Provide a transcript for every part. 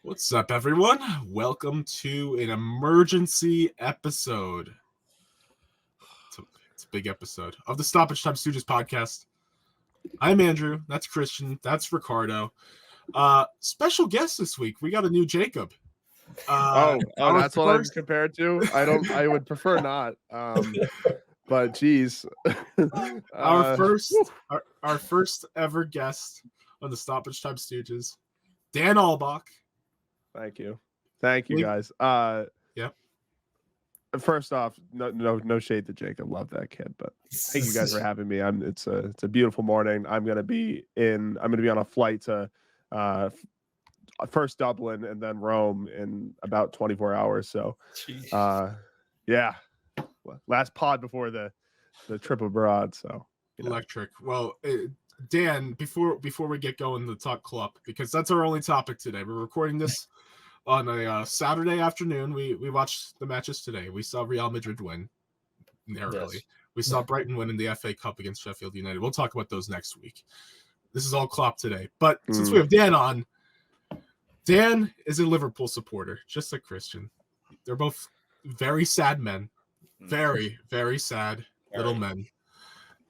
What's up, everyone? Welcome to an emergency episode. It's a big episode of the Stoppage Stooges podcast. I'm Andrew. That's Christian. That's Ricardo. Special guest this week. We got a new Jacob. That's what I'm compared to. I would prefer not. But geez. Our first ever guest on the Stoppage Time Stooges, Dan Aulbach. Thank you, guys. Yep. First off, no shade to Jacob. Love that kid, but thank you guys for having me. It's a beautiful morning. I'm gonna be on a flight to first Dublin and then Rome in about 24 hours. So, yeah, last pod before the trip abroad. So electric. Well, Dan, before we get going to talk Klopp, because that's our only topic today. We're recording this on a Saturday afternoon. We watched the matches today. We saw Real Madrid win narrowly. Yes. We saw Brighton win in the FA Cup against Sheffield United. We'll talk about those next week. This is all Klopp today. But since we have Dan on, Dan is a Liverpool supporter, just like Christian. They're both very sad men. Very, very sad little men.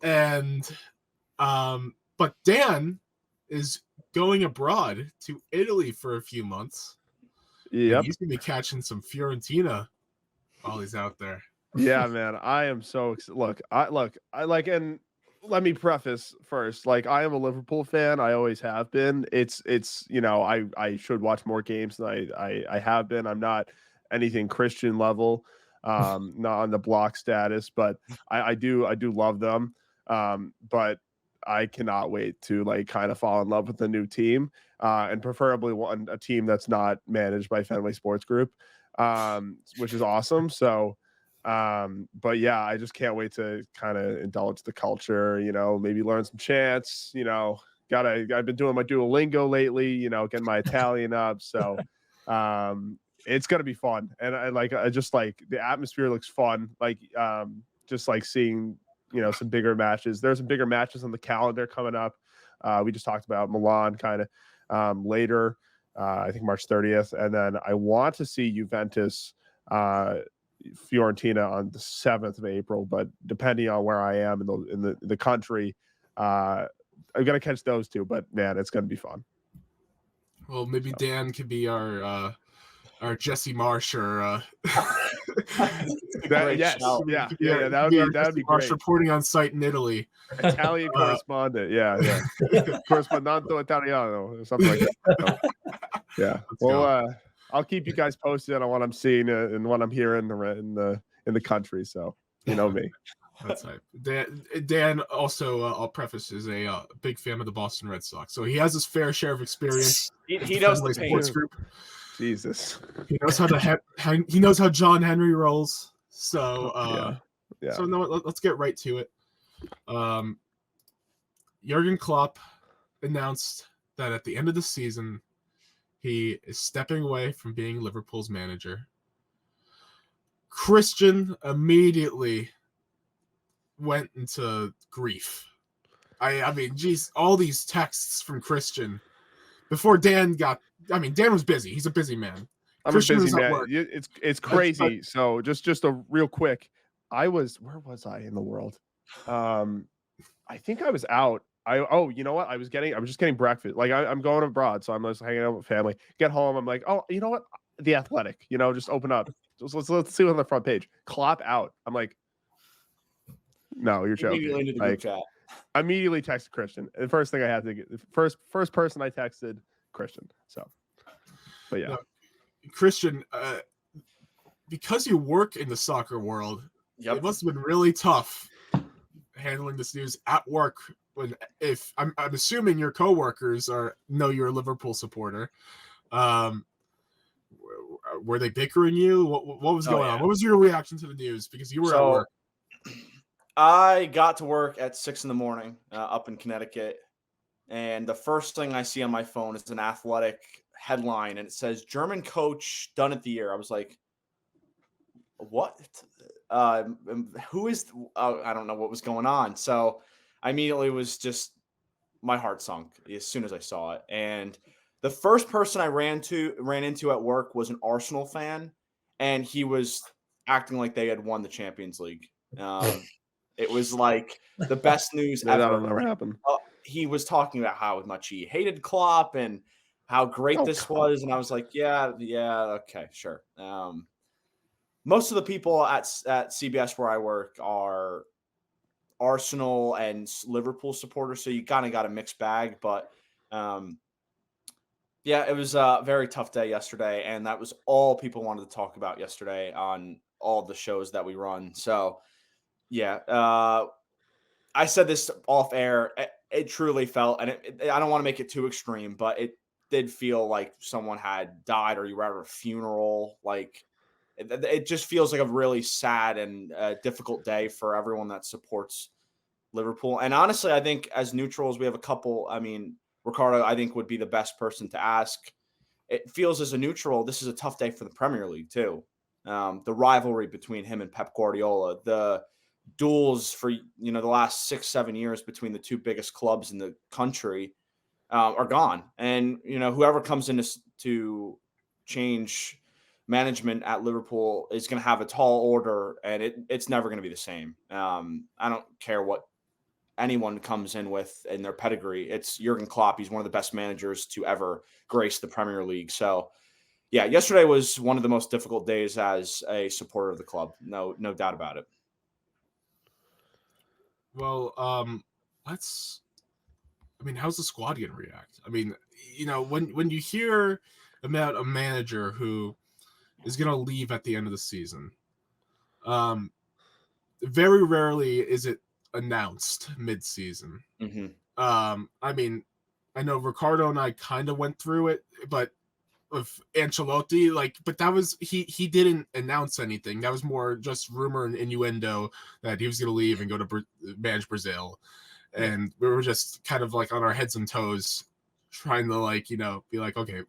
And but Dan is going abroad to Italy for a few months. Yep. He's gonna be catching some Fiorentina while he's out there. Yeah, man. I am so look, I like, and let me preface first, like, I am a Liverpool fan. I always have been. It's I should watch more games than I have been. I'm not anything Christian level, not on the block status, but I do love them. But I cannot wait to kind of fall in love with the new team, and preferably a team that's not managed by Fenway Sports Group, which is awesome. So, but yeah, I just can't wait to kind of indulge the culture, maybe learn some chants, I've been doing my Duolingo lately, getting my Italian up. So, it's going to be fun. And I just like the atmosphere looks fun. Just like seeing, some bigger matches. There's some bigger matches on the calendar coming up. We just talked about Milan kind of later, I think March 30th. And then I want to see Juventus, Fiorentina on the 7th of April, but depending on where I am in the country, I'm going to catch those two, but man, it's going to be fun. Well, maybe Dan could be our Jesse Marsh or that would be Marsh great. Reporting on site in Italy. Italian correspondent, yeah. Corrispondente Italiano or something like that. So, yeah. Well, I'll keep you guys posted on what I'm seeing and what I'm hearing in the country. So you know me. That's right. Dan also, I'll preface, is a big fan of the Boston Red Sox, so he has his fair share of experience. He knows the sports group. Jesus, he knows he knows how John Henry rolls. So yeah. So no, let's get right to it. Jürgen Klopp announced that at the end of the season, he is stepping away from being Liverpool's manager. Christian immediately went into grief. I mean, geez, all these texts from Christian before Dan was busy. He's a busy man. I'm Christian a busy man. It's crazy. So just a real quick, where was I in the world? I think I was out. You know what? I was just getting breakfast. Like I'm going abroad, so I'm just hanging out with family. Get home, I'm like, oh, you know what? The Athletic, just open up. Let's see on the front page. Klopp out. I'm like, no, you're joking. Immediately texted Christian. The first thing I had to get, first person I texted Christian. So, but yeah, Christian, because you work in the soccer world, it must have been really tough handling this news at work. If I'm assuming your coworkers know you're a Liverpool supporter, were they bickering you? What was going on? What was your reaction to the news? Because you were at work. I got to work at 6 a.m. Up in Connecticut, and the first thing I see on my phone is an Athletic headline, and it says German coach done at the year. I was like, what? Who is? I don't know what was going on. So I immediately was just, my heart sunk as soon as I saw it. And The first person I ran into at work was an Arsenal fan, and he was acting like they had won the Champions League. It was like the best news That'll ever. never happen. He was talking about how much he hated Klopp and how great this was, and I was like, yeah, okay, sure. Most of the people at CBS where I work are Arsenal and Liverpool supporters, so you kind of got a mixed bag. But yeah, it was a very tough day yesterday, and that was all people wanted to talk about yesterday on all the shows that we run. So yeah, I said this off air. It truly felt, and I don't want to make it too extreme, but it did feel like someone had died, or you were at a funeral. Like it just feels like a really sad and difficult day for everyone that supports Liverpool. And honestly, I think as neutrals, we have a couple. I mean, Ricardo, I think, would be the best person to ask. It feels as a neutral, this is a tough day for the Premier League too. The rivalry between him and Pep Guardiola, the duels for the last 6-7 years between the two biggest clubs in the country are gone. And whoever comes in to change management at Liverpool is going to have a tall order, and it's never going to be the same. I don't care what anyone comes in with in their pedigree. It's Jürgen Klopp. He's one of the best managers to ever grace the Premier League. So yeah, yesterday was one of the most difficult days as a supporter of the club. No doubt about it. Well, how's the squad going to react? I mean, when you hear about a manager who is going to leave at the end of the season, very rarely is it announced mid-season. Mm-hmm. I mean, I know Ricardo and I kind of went through it, but of Ancelotti, but that was he didn't announce anything. That was more just rumor and innuendo that he was going to leave and go to manage Brazil, and we were just kind of like on our heads and toes, trying to be like, okay,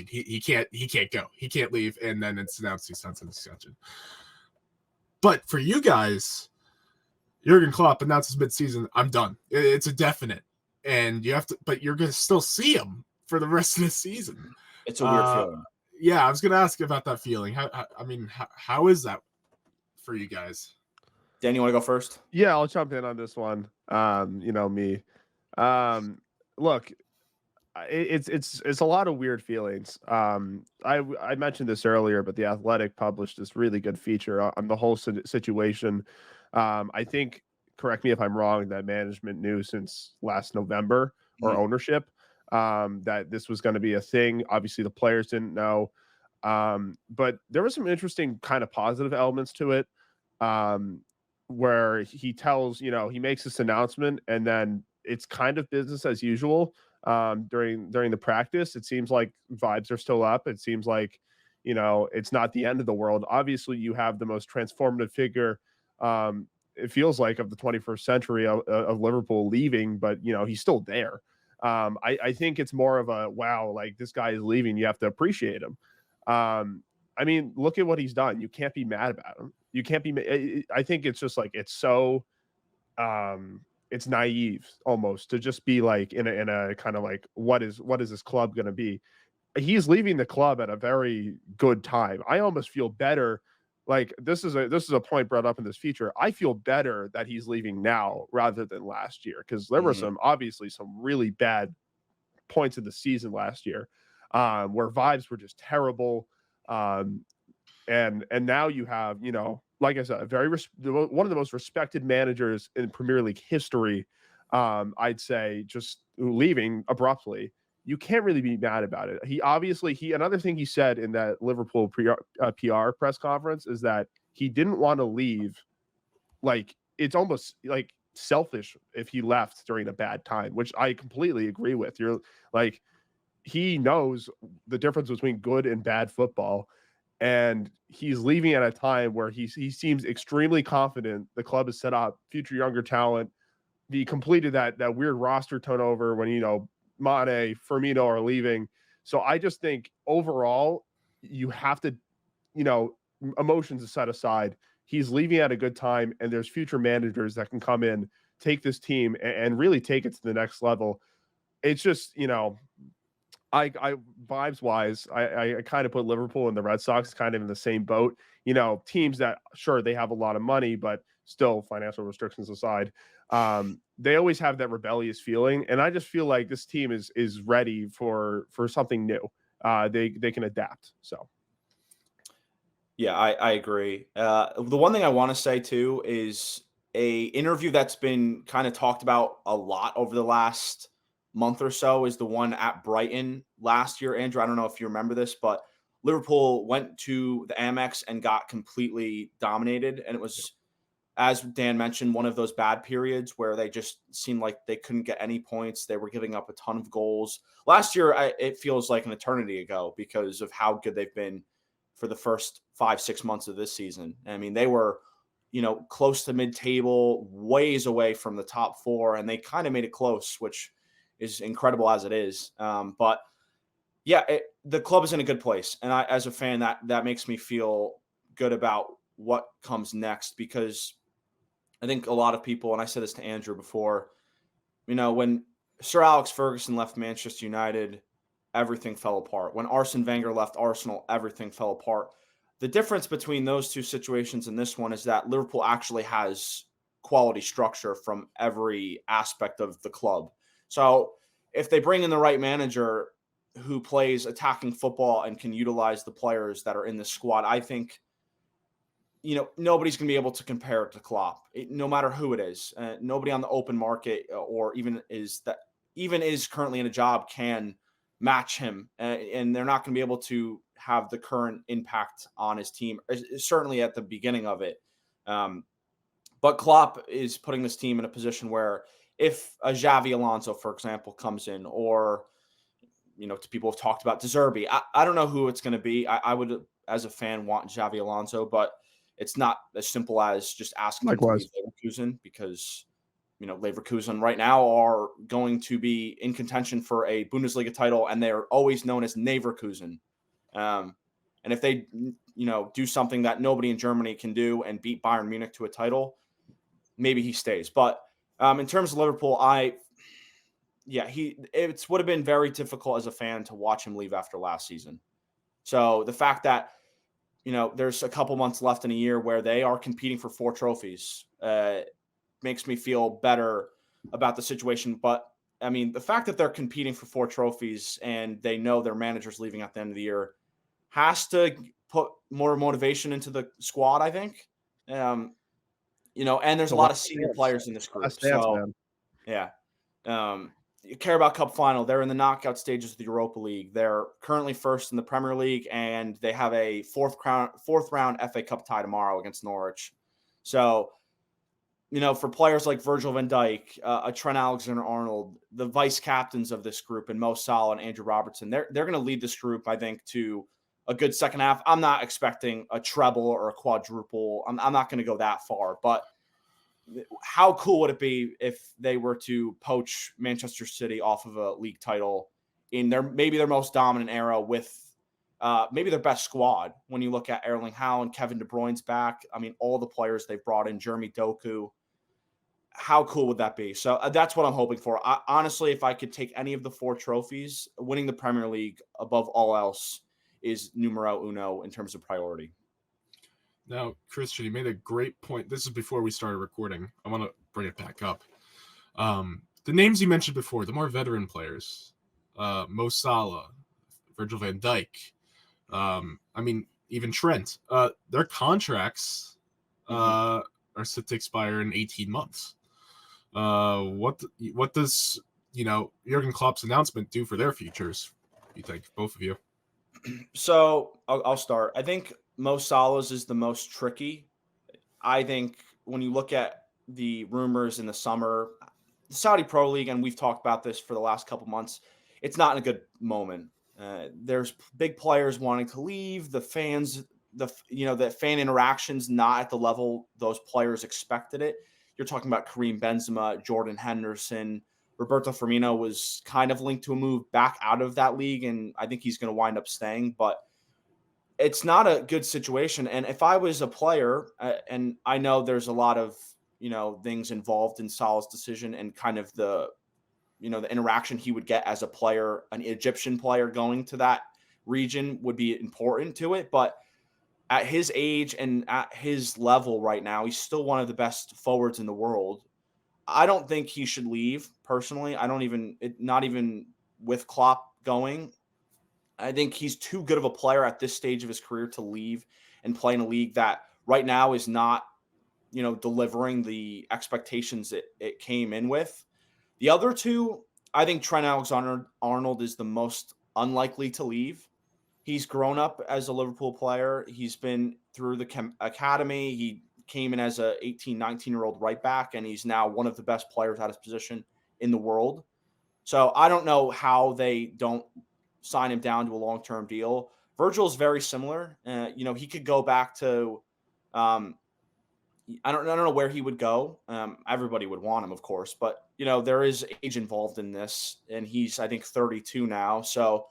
he can't go, he can't leave, and then it's announced he's on some discussion. But for you guys, Jürgen Klopp announces mid-season, I'm done. It's a definite, and but you're going to still see him for the rest of the season. It's a weird feeling. Yeah, I was going to ask about that feeling. How is that for you guys? Dan, you want to go first? Yeah, I'll jump in on this one. Me. Look, it's a lot of weird feelings. I mentioned this earlier, but The Athletic published this really good feature on the whole situation. I think, correct me if I'm wrong, that management knew since last November or ownership that this was going to be a thing. Obviously, the players didn't know, but there were some interesting kind of positive elements to it, where he tells, he makes this announcement, and then it's kind of business as usual. During the practice, it seems like vibes are still up. It seems like, it's not the end of the world. Obviously, you have the most transformative figure, it feels like, of the 21st century of Liverpool leaving, but he's still there. I think it's more of a, wow, like, this guy is leaving, you have to appreciate him. Look at what he's done. You can't be mad about him. You can't be. I think it's just like, it's so, it's naive almost to just be like in a kind of like, what is this club going to be? He's leaving the club at a very good time. I almost feel better. Like, this is a point brought up in this feature. I feel better that he's leaving now rather than last year, because there were some really bad points in the season last year, where vibes were just terrible. And now you have, like I said, one of the most respected managers in Premier League history, I'd say, just leaving abruptly. You can't really be mad about it. Another thing he said in that Liverpool PR press conference is that he didn't want to leave. Like, it's almost like selfish if he left during a bad time, which I completely agree with. You're like, he knows the difference between good and bad football, and he's leaving at a time where he seems extremely confident. The club is set up, future younger talent. He completed that weird roster turnover when, Mane, Firmino are leaving. So I just think overall, you have to, emotions set aside. He's leaving at a good time, and there's future managers that can come in, take this team and really take it to the next level. It's just, I vibes wise, I kind of put Liverpool and the Red Sox kind of in the same boat. Teams that sure they have a lot of money, but still financial restrictions aside, they always have that rebellious feeling, and I just feel like this team is ready for something new. They can adapt. So Yeah, I agree. The one thing I want to say too is a interview that's been kind of talked about a lot over the last month or so is the one at Brighton last year. Andrew, I don't know if you remember this, but Liverpool went to the Amex and got completely dominated, and it was, as Dan mentioned, one of those bad periods where they just seemed like they couldn't get any points. They were giving up a ton of goals. Last year, it feels like an eternity ago because of how good they've been for the first 5-6 months of this season. I mean, they were, close to mid-table, ways away from the top four, and they kind of made it close, which is incredible as it is. But yeah, the club is in a good place. And I, as a fan, that makes me feel good about what comes next, because I think a lot of people, and I said this to Andrew before, when Sir Alex Ferguson left Manchester United, everything fell apart. When Arsene Wenger left Arsenal, everything fell apart. The difference between those two situations and this one is that Liverpool actually has quality structure from every aspect of the club. So if they bring in the right manager who plays attacking football and can utilize the players that are in the squad, I think, nobody's going to be able to compare it to Klopp, no matter who it is. Nobody on the open market or even is currently in a job can match him. And they're not going to be able to have the current impact on his team, certainly at the beginning of it. But Klopp is putting this team in a position where if a Xavi Alonso, for example, comes in, or, people have talked about De Zerbi, I don't know who it's going to be. I would, as a fan, want Xavi Alonso, but it's not as simple as just asking him to leave Leverkusen, because, Leverkusen right now are going to be in contention for a Bundesliga title, and they're always known as Neverkusen. And if they, do something that nobody in Germany can do and beat Bayern Munich to a title, maybe he stays. But in terms of Liverpool, it would have been very difficult as a fan to watch him leave after last season. So the fact that, there's a couple months left in a year where they are competing for 4 trophies makes me feel better about the situation. But I mean, the fact that they're competing for 4 trophies and they know their manager's leaving at the end of the year has to put more motivation into the squad, I think. And there's a lot of senior players in this group. So, yeah. Carabao Cup final, they're in the knockout stages of the Europa League. They're currently first in the Premier League, and they have a fourth round FA Cup tie tomorrow against Norwich. So, for players like Virgil van Dijk, a Trent Alexander-Arnold, the vice captains of this group, and Mo Salah and Andrew Robertson, they're going to lead this group, I think, to a good second half. I'm not expecting a treble or a quadruple. I'm not going to go that far, but how cool would it be if they were to poach Manchester City off of a league title in maybe their most dominant era with maybe their best squad? When you look at Erling Haaland, Kevin De Bruyne's back. I mean, all the players they've brought in, Jeremy Doku. How cool would that be? So that's what I'm hoping for. Honestly, if I could take any of the 4 trophies, winning the Premier League above all else is numero uno in terms of priority. Now, Christian, you made a great point. This is before we started recording. I want to bring it back up. The names you mentioned before, the more veteran players, Mo Salah, Virgil van Dijk, even Trent, their contracts are set to expire in 18 months. What does, Jürgen Klopp's announcement do for their futures, you think, both of you? So I'll start. I think Mo Salah's is the most tricky. I think when you look at the rumors in the summer, the Saudi Pro League, and we've talked about this for the last couple months, it's not in a good moment. There's big players wanting to leave. The fans, the fan interaction's not at the level those players expected it. You're talking about Karim Benzema, Jordan Henderson. Roberto Firmino was kind of linked to a move back out of that league, and I think he's going to wind up staying. But it's not a good situation. And if I was a player, and I know there's a lot of, things involved in Salah's decision and kind of the the interaction he would get as a player, an Egyptian player going to that region would be important to it. But at his age and at his level right now, he's still one of the best forwards in the world. I don't think he should leave personally. Not even with Klopp going. I think he's too good of a player at this stage of his career to leave and play in a league that right now is not, delivering the expectations it came in with. The other two, I think Trent Alexander-Arnold is the most unlikely to leave. He's grown up as a Liverpool player. He's been through the academy. He came in as a 18, 19-year-old right back, and he's now one of the best players at his position in the world. So I don't know how they don't sign him down to a long-term deal. Virgil is very similar. He could go back to I don't know where he would go. Everybody would want him, of course, but there is age involved in this, and he's, I think, 32 now. So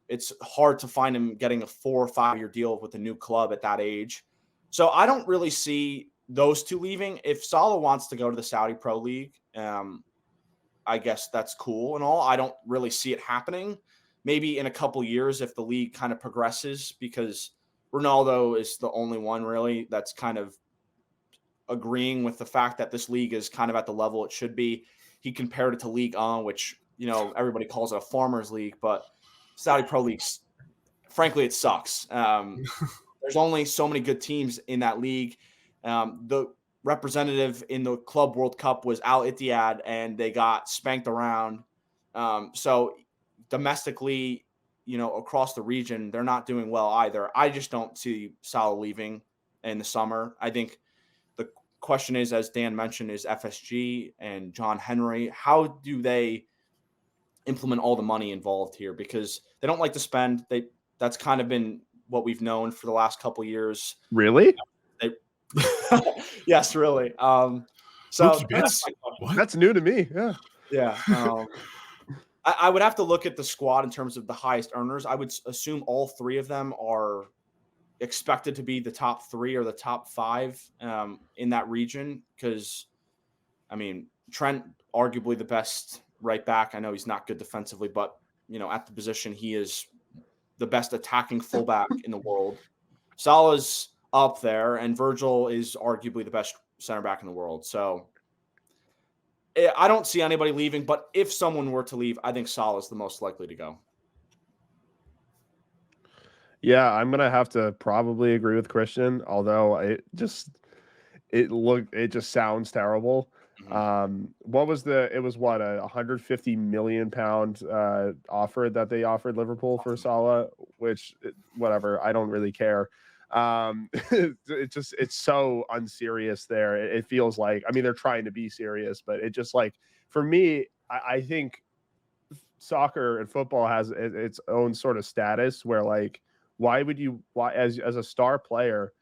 it's hard to find him getting a 4 or 5 year deal with a new club at that age. So I don't really see those two leaving. If Salah wants to go to the Saudi Pro League, I guess that's cool and all. I don't really see it happening. Maybe in a couple years if the league kind of progresses, because Ronaldo is the only one really that's kind of agreeing with the fact that this league is kind of at the level it should be. He compared it to Ligue 1, which, everybody calls it a farmers league, but Saudi Pro Leagues, frankly, it sucks. There's only so many good teams in that league. The representative in the Club World Cup was Al Ittihad, and they got spanked around. So domestically, across the region, they're not doing well either. I just don't see Salah leaving in the summer. I think the question is, as Dan mentioned, is FSG and John Henry. How do they implement all the money involved here? Because they don't like to spend. That's kind of been what we've known for the last couple of years. Really? Yes, really. That's new to me. Yeah. Yeah. I would have to look at the squad in terms of the highest earners. I would assume all three of them are expected to be the top 3 or the top 5 in that region. Because, Trent, arguably the best right back. I know he's not good defensively, but, at the position, he is the best attacking fullback in the world. Salah's up there, and Virgil is arguably the best center back in the world. So I don't see anybody leaving, but if someone were to leave, I think Salah is the most likely to go. Yeah, I'm gonna have to probably agree with Christian, although it just sounds terrible. Mm-hmm. It was what, a 150 million pound offer that they offered Liverpool for Salah, which whatever, I don't really care. It's so unserious there. It feels like, they're trying to be serious, but it just, like, for me, I think soccer and football has its own sort of status where, like, why as a star player,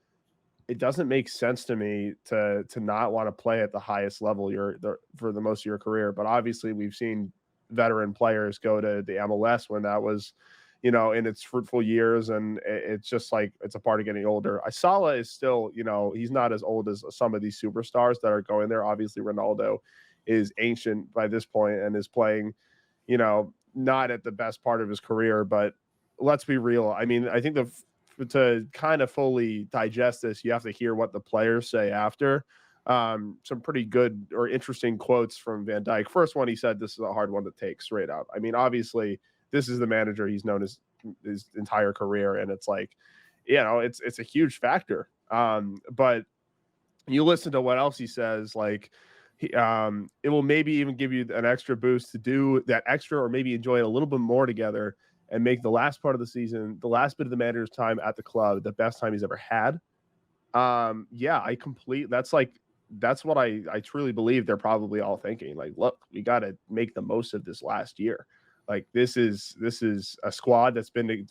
it doesn't make sense to me to not want to play at the highest level for the most of your career. But obviously we've seen veteran players go to the MLS when that was, in its fruitful years. And it's just like, it's a part of getting older. Salah is still, he's not as old as some of these superstars that are going there. Obviously Ronaldo is ancient by this point and is playing, not at the best part of his career, but let's be real. I think to kind of fully digest this, you have to hear what the players say after. Some pretty good or interesting quotes from Van Dijk. First one, he said, "This is a hard one to take," straight up. Obviously, this is the manager he's known his entire career, and it's like, it's a huge factor. But you listen to what else he says, like, it will maybe even give you an extra boost to do that extra, or maybe enjoy it a little bit more together, and make the last part of the season, the last bit of the manager's time at the club, the best time he's ever had. That's what I truly believe they're probably all thinking. Like, look, we got to make the most of this last year. Like, this is a squad that's been,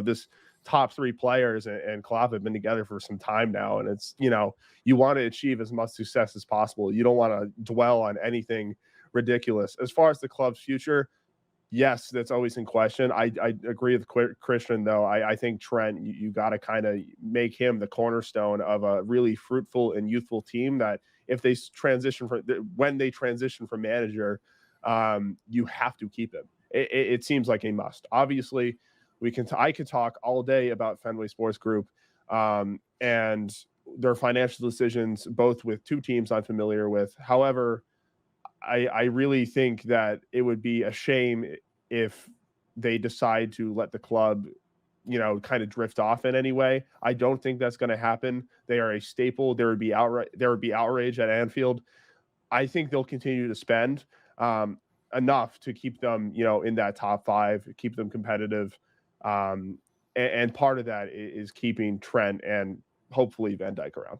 this top 3 players and Klopp have been together for some time now. And it's, you want to achieve as much success as possible. You don't want to dwell on anything ridiculous. As far as the club's future, yes, that's always in question. I agree with Christian, though. I think Trent, you got to kind of make him the cornerstone of a really fruitful and youthful team that if they when they transition from manager, you have to keep him. It seems like a must. Obviously, I could talk all day about Fenway Sports Group and their financial decisions, both with two teams I'm familiar with. However, I really think that it would be a shame if they decide to let the club, kind of drift off in any way. I don't think that's going to happen. They are a staple. There would be outrage at Anfield. I think they'll continue to spend enough to keep them, in that top 5, keep them competitive. And part of that is keeping Trent and hopefully Van Dijk around.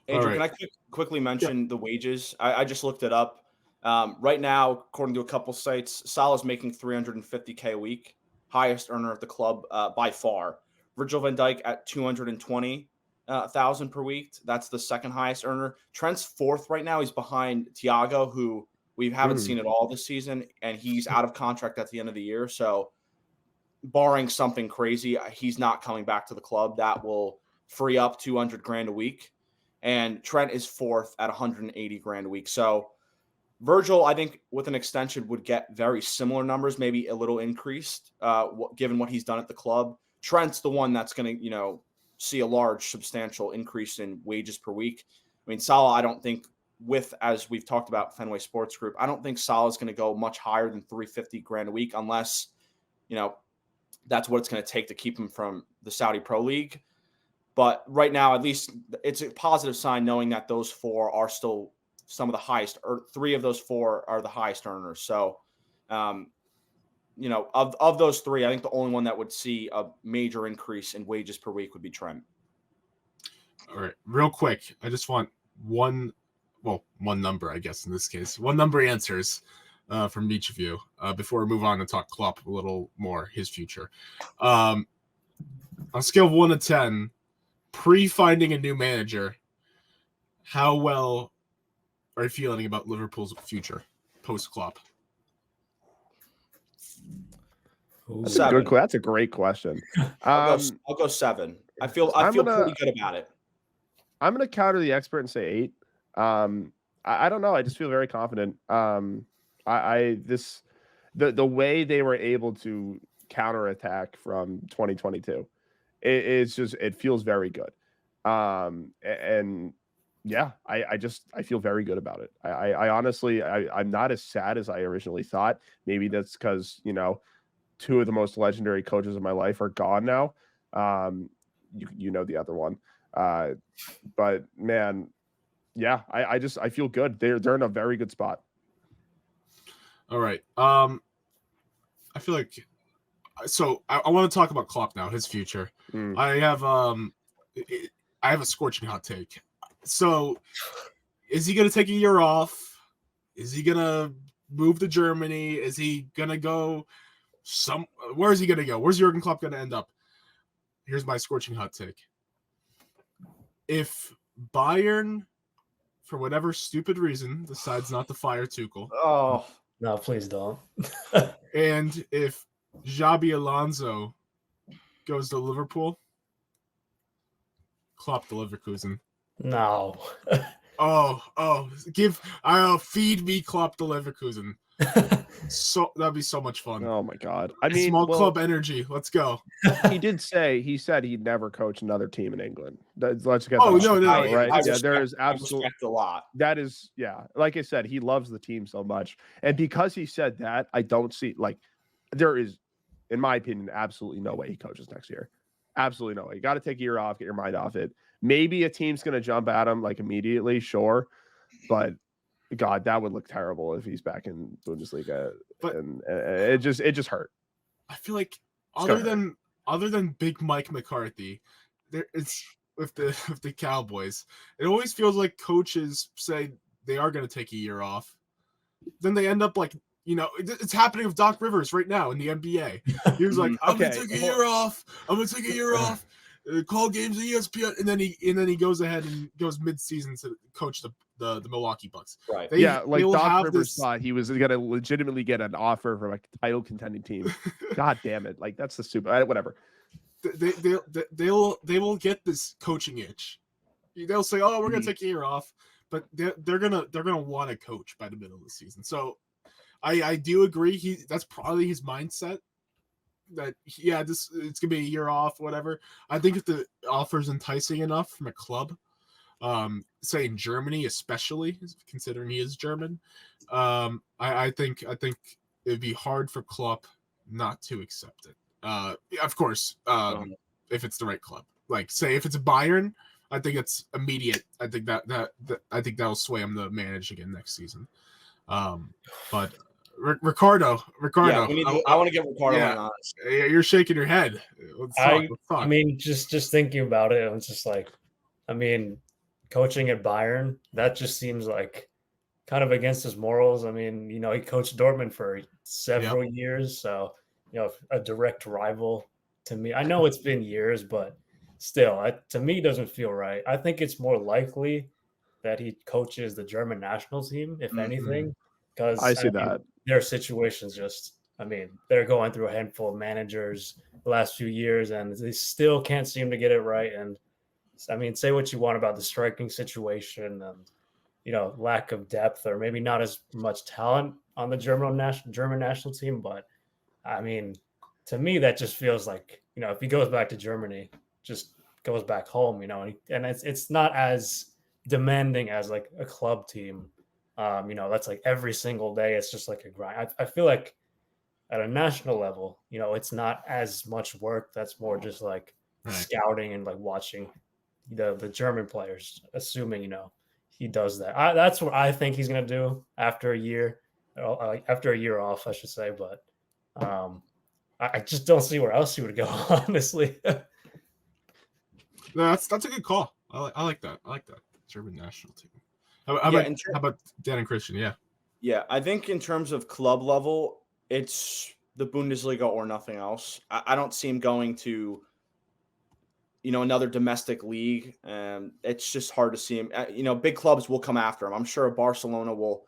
Andrew, can I quickly mention the wages? I just looked it up. Right now, according to a couple sites, Salah's making $350K a week, highest earner at the club by far. Virgil van Dijk at $220,000 per week. That's the second highest earner. Trent's 4th right now. He's behind Thiago, who we haven't seen at all this season, and he's out of contract at the end of the year. So, barring something crazy, he's not coming back to the club. That will free up $200,000 a week. And Trent is 4th at $180,000 a week. So Virgil, I think with an extension would get very similar numbers, maybe a little increased, given what he's done at the club. Trent's the one that's going to, see a large, substantial increase in wages per week. I mean, Salah, I don't think as we've talked about Fenway Sports Group, I don't think Salah's going to go much higher than $350,000 a week unless, that's what it's going to take to keep him from the Saudi Pro League. But right now, at least it's a positive sign knowing that those 4 are still some of the highest, or 3 of those 4 are the highest earners. So, of those 3, I think the only one that would see a major increase in wages per week would be Trent. All right, real quick. I just want one number, I guess, in this case. One number answers from each of you before we move on and talk Klopp a little more, his future. On a scale of 1 to 10, pre-finding a new manager, how well are you feeling about Liverpool's future post-Klopp? That's a great question. I'll go 7. I feel pretty good about it. I'm going to counter the expert and say 8. I don't know. I just feel very confident. The way they were able to counterattack from 2022, it feels very good. And yeah, I feel very good about it. I honestly, I'm not as sad as I originally thought. Maybe that's because, 2 of the most legendary coaches of my life are gone now. You know the other one. But man, yeah, I feel good. They're in a very good spot. All right. I feel like I want to talk about Klopp now, his future. I have a scorching hot take. So is he going to take a year off? Is he going to move to Germany? Is he going to go where is he going to go? Where's Jürgen Klopp going to end up? Here's my scorching hot take. If Bayern, for whatever stupid reason, decides not to fire Tuchel. Oh, no, please don't. And if Xabi Alonso goes to Liverpool, Klopp to Leverkusen. No. Feed me Klopp to Leverkusen. So that'd be so much fun. Oh my God. Small club energy. Let's go. He said he'd never coach another team in England. Let's get no, right. There is absolutely a lot. That is, yeah. Like I said, he loves the team so much. And because he said that, I don't see there is, in my opinion, absolutely no way he coaches next year. Absolutely no way. You got to take a year off, get your mind off it. Maybe a team's going to jump at him immediately, sure. But God, that would look terrible if he's back in Bundesliga. But and it just hurt. I feel like other than Big Mike McCarthy, it's with the Cowboys. It always feels like coaches say they are going to take a year off, then they end up it's happening with Doc Rivers right now in the NBA. He was like, "I'm going to take a year off. I'm going to take a year off. Call games on ESPN," and then he goes ahead and goes mid-season to coach the Milwaukee Bucks. Right. Doc Rivers thought he was going to legitimately get an offer from a title contending team. God damn it! That's the stupid. Whatever. They will get this coaching itch. They'll say, "Oh, we're going to take a year off," but they're gonna want to coach by the middle of the season. So I do agree. That's probably his mindset. That it's gonna be a year off, whatever. I think if the offer's enticing enough from a club, say in Germany, especially considering he is German, I think it'd be hard for Klopp not to accept it. Of course, if it's the right club. Like say if it's a Bayern, I think it's immediate. I think I think that'll sway him to manage again next season. But Ricardo, Yeah, I want to get Ricardo in on this. You're shaking your head. Let's talk. I mean, just thinking about it, it's just like, I mean, coaching at Bayern, that just seems like kind of against his morals. I mean, you know, he coached Dortmund for several years, so you know, a direct rival to me. I know it's been years, but still, to me, doesn't feel right. I think it's more likely that he coaches the German national team, if anything, because I see that their situation's just. I mean, they're going through a handful of managers the last few years, and they still can't seem to get it right. And I mean, say what you want about the striking situation and, you know, lack of depth or maybe not as much talent on the German national team. But I mean, to me, that just feels like, you know, if he goes back to Germany, just goes back home, you know, and it's not as demanding as like a club team. You know, that's like every single day. It's just like a grind. I feel like at a national level, you know, it's not as much work. That's more just like scouting and like watching the German players, assuming, you know, he does that. That's what I think he's going to do after a year off, I should say. But I just don't see where else he would go, honestly. No, that's a good call. I like that. I like that German national team. How about Dan and Christian? Yeah, I think in terms of club level, it's the Bundesliga or nothing else. I don't see him going to, you know, another domestic league. It's just hard to see him. You know, big clubs will come after him. I'm sure Barcelona will.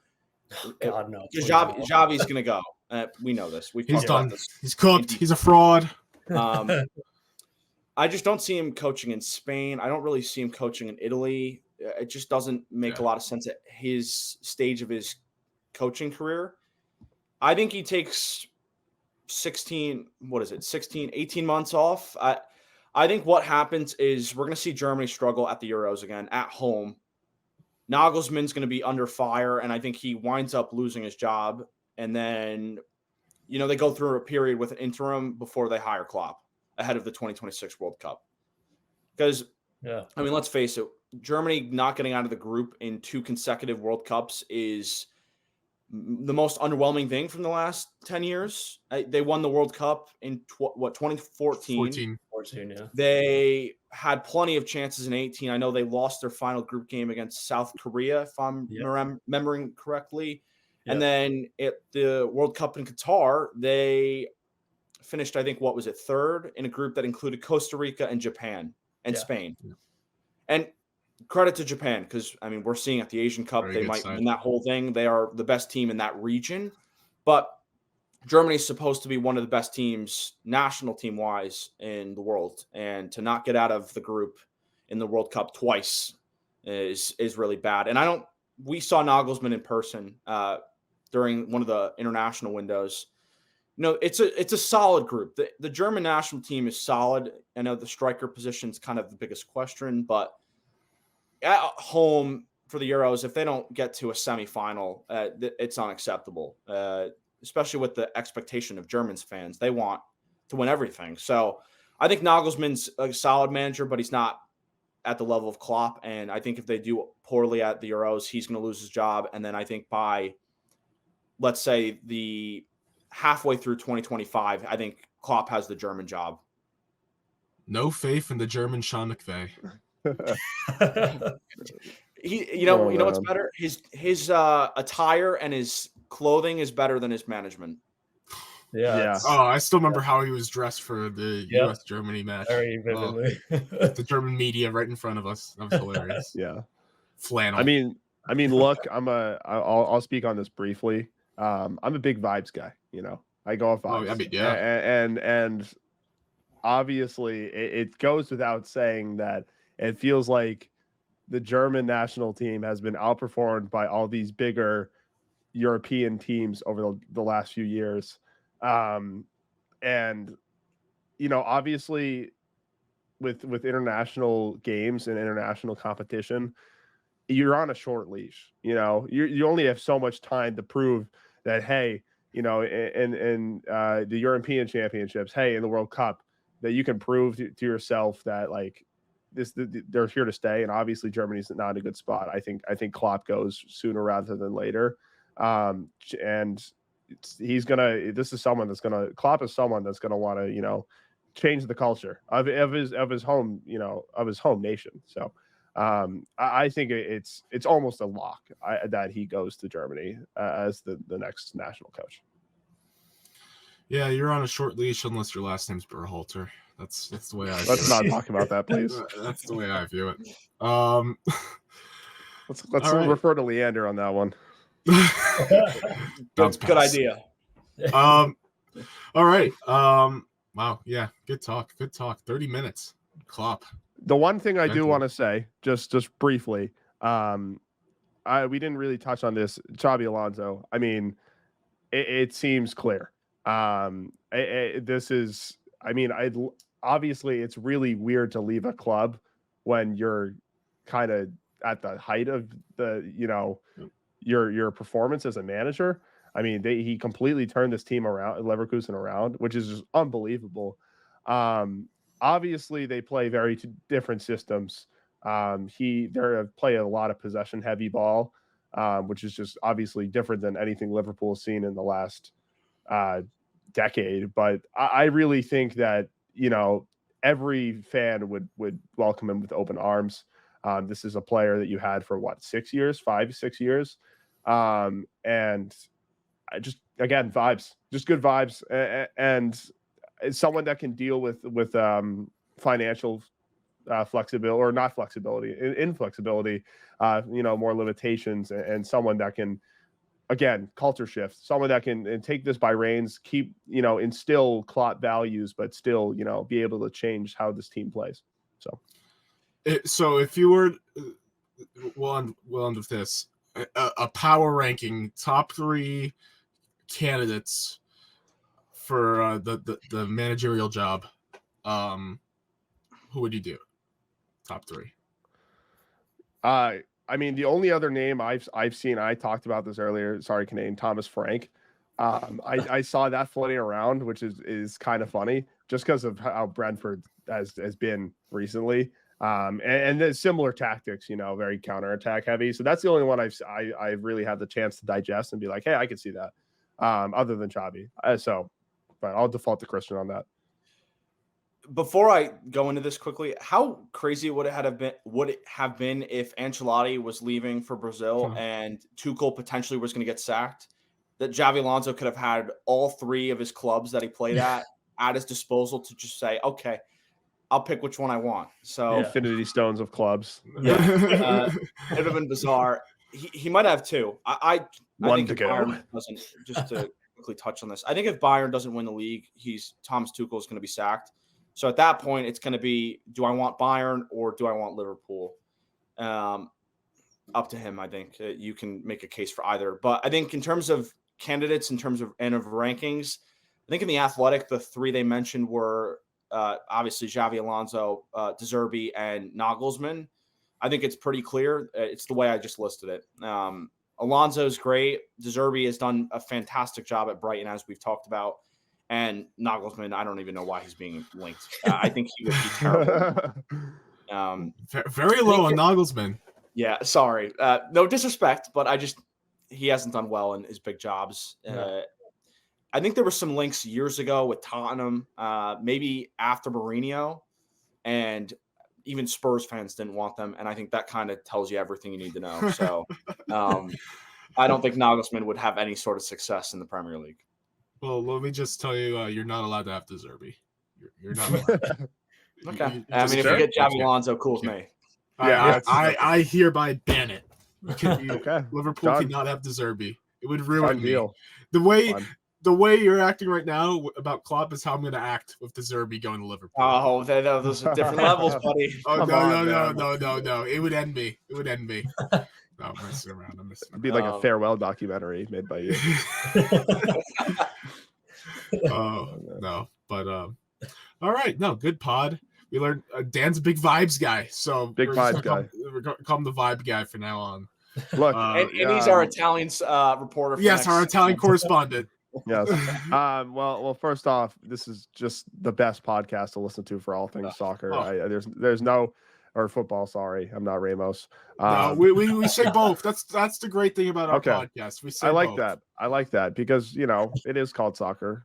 God, no. Xavi's going to go. We know this. He's done. He's cooked. He's a fraud. I just don't see him coaching in Spain. I don't really see him coaching in Italy. It just doesn't make a lot of sense at his stage of his coaching career. I think he takes 18 months off. I think what happens is we're going to see Germany struggle at the Euros again at home. Nagelsmann's going to be under fire, and I think he winds up losing his job. And then, you know, they go through a period with an interim before they hire Klopp ahead of the 2026 World Cup. Because, I mean, let's face it, Germany not getting out of the group in 2 consecutive World Cups is the most underwhelming thing from the last 10 years. They won the World Cup in 2014. 14, yeah. They had plenty of chances in 18. I know they lost their final group game against South Korea, if I'm remembering correctly. Yep. And then at the World Cup in Qatar, they finished, I think, what was it, 3rd in a group that included Costa Rica and Japan and Spain. Yeah. And credit to Japan, because, I mean, we're seeing at the Asian Cup, they might win that whole thing. They are the best team in that region. But Germany is supposed to be one of the best teams, national team-wise, in the world. And to not get out of the group in the World Cup twice is really bad. And we saw Nagelsmann in person during one of the international windows. You know, it's a solid group. The German national team is solid. I know the striker position is kind of the biggest question, but at home for the Euros, if they don't get to a semifinal, it's unacceptable, especially with the expectation of Germans fans. They want to win everything. So I think Nagelsmann's a solid manager, but he's not at the level of Klopp. And I think if they do poorly at the Euros, he's going to lose his job. And then I think by, let's say, the halfway through 2025, I think Klopp has the German job. No faith in the German Sean McVay. You know what's better? His attire and his clothing is better than his management. Yeah. Oh, I still remember how he was dressed for the U.S. Germany match. Very vividly. The German media right in front of us. That was hilarious. Yeah. Flannel. I mean, look, I'll speak on this briefly. I'm a big vibes guy. You know, I go off vibes. Oh, I mean, yeah. And obviously, it goes without saying that it feels like the German national team has been outperformed by all these bigger, European teams over the last few years. And, obviously with international games and international competition, you're on a short leash. You only have so much time to prove that, hey, in the European Championships, hey, in the World Cup, that you can prove to yourself that they're here to stay. And obviously Germany's not in a good spot. I think Klopp goes sooner rather than later. And Klopp is someone that's gonna want to, change the culture of his home, of his home nation. So I think it's almost a lock that he goes to Germany as the next national coach. Yeah, you're on a short leash unless your last name's Berhalter. That's the way I view Let's it. not talk about that, please. That's the way I view it. Let's right. refer to Leander on that one. Good idea. All right. Wow. Yeah. Good talk. 30 minutes. Klopp. The one thing I do want to say, just briefly, we didn't really touch on this. Xabi Alonso. I mean, it seems clear. Obviously it's really weird to leave a club when you're kind of at the height of your performance as a manager. I mean, he completely turned this team around, Leverkusen around, which is just unbelievable. Obviously they play very different systems. They play a lot of possession heavy ball, which is just obviously different than anything Liverpool has seen in the last decade. But I really think that, every fan would welcome him with open arms. This is a player that you had for 5-6 years. And I just, again, vibes, just good vibes. And it's someone that can deal with financial flexibility, or not flexibility, inflexibility, more limitations, and someone that can, again, culture shift, someone that can take this by reins, keep, instill Klopp values, but still, be able to change how this team plays. So if you were, we'll end with this, a power ranking, top 3 candidates for the managerial job, who would you do? Top 3. I mean, the only other name I've seen, I talked about this earlier. Sorry, Canadian, Thomas Frank. I saw that floating around, which is kind of funny, just because of how Brentford has been recently. And there's similar tactics, very counterattack heavy. So that's the only one I really had the chance to digest and be like, hey, I could see that. Other than Xabi. But I'll default to Christian on that. Before I go into this quickly, how crazy would it have been if Ancelotti was leaving for Brazil and Tuchel potentially was going to get sacked? That Xabi Alonso could have had all 3 of his clubs that he played at his disposal to just say, okay, I'll pick which one I want. So Infinity Stones of clubs. Yeah, it would have been bizarre. He might have 2. I think if Bayern doesn't, just to quickly touch on this, I think if Bayern doesn't win the league, Thomas Tuchel is going to be sacked. So at that point, it's going to be, do I want Bayern or do I want Liverpool? Up to him, I think. You can make a case for either. But I think in terms of candidates, in terms of rankings, I think in The Athletic, the 3 they mentioned were obviously Xabi Alonso, De Zerbi, and Nagelsmann. I think it's pretty clear. It's the way I just listed it. Alonso's great. De Zerbi has done a fantastic job at Brighton, as we've talked about. And Nagelsmann, I don't even know why he's being linked. I think he would be terrible. Very low on Nagelsmann. Yeah, sorry. No disrespect, but he hasn't done well in his big jobs. I think there were some links years ago with Tottenham, maybe after Mourinho, and even Spurs fans didn't want them. And I think that kind of tells you everything you need to know. So I don't think Nagelsmann would have any sort of success in the Premier League. Well, let me just tell you, you're not allowed to have De Zerbi. You're not allowed. Okay. If you get Xabi Alonso, cool with me. I hereby ban it. Okay. Liverpool cannot have De Zerbi. It would ruin me. Deal. The way you're acting right now about Klopp is how I'm going to act with De Zerbi going to Liverpool. Oh, those are different levels, buddy. Oh, no. It would end me. No, I'm messing around. It'd be like a farewell documentary made by you. Oh no, but all right, no, good pod. We learned Dan's a big vibes guy, so Big vibes guy. We're gonna call him the vibe guy from now on. Look, and he's our Italian reporter. For yes, our Italian correspondent. Yes. Well, first off, this is just the best podcast to listen to for all things soccer. Oh. There's no or football. Sorry, I'm not Ramos. No, we say both. That's the great thing about our Okay. podcast. We say I like both. that. I like that because it is called soccer.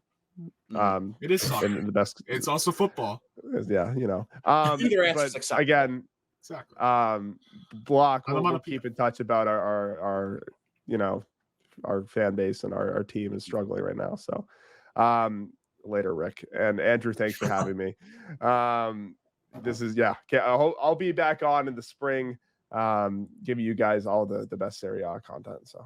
It is soccer. And the best. It's also football. Yeah, Either answer is but acceptable. again, Exactly. Block. I don't We'll wanna keep in touch about our our fan base and our team is struggling right now. So, later, Rick and Andrew. Thanks for having me. This is Okay, I'll be back on in the spring, giving you guys all the best Serie A content. So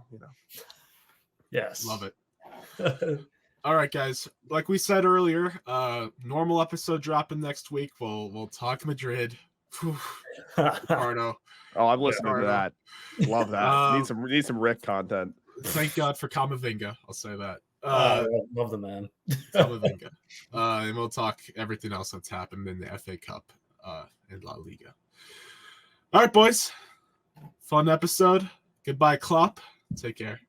Yes. Love it. All right, guys. Like we said earlier, normal episode dropping next week. We'll talk Madrid. Ricardo. Oh, I'm listening to that. Love that. Need some Rick content. Thank God for Camavinga. I'll say that. I love the man. Camavinga. And we'll talk everything else that's happened in the FA Cup and La Liga. All right, boys. Fun episode. Goodbye, Klopp. Take care.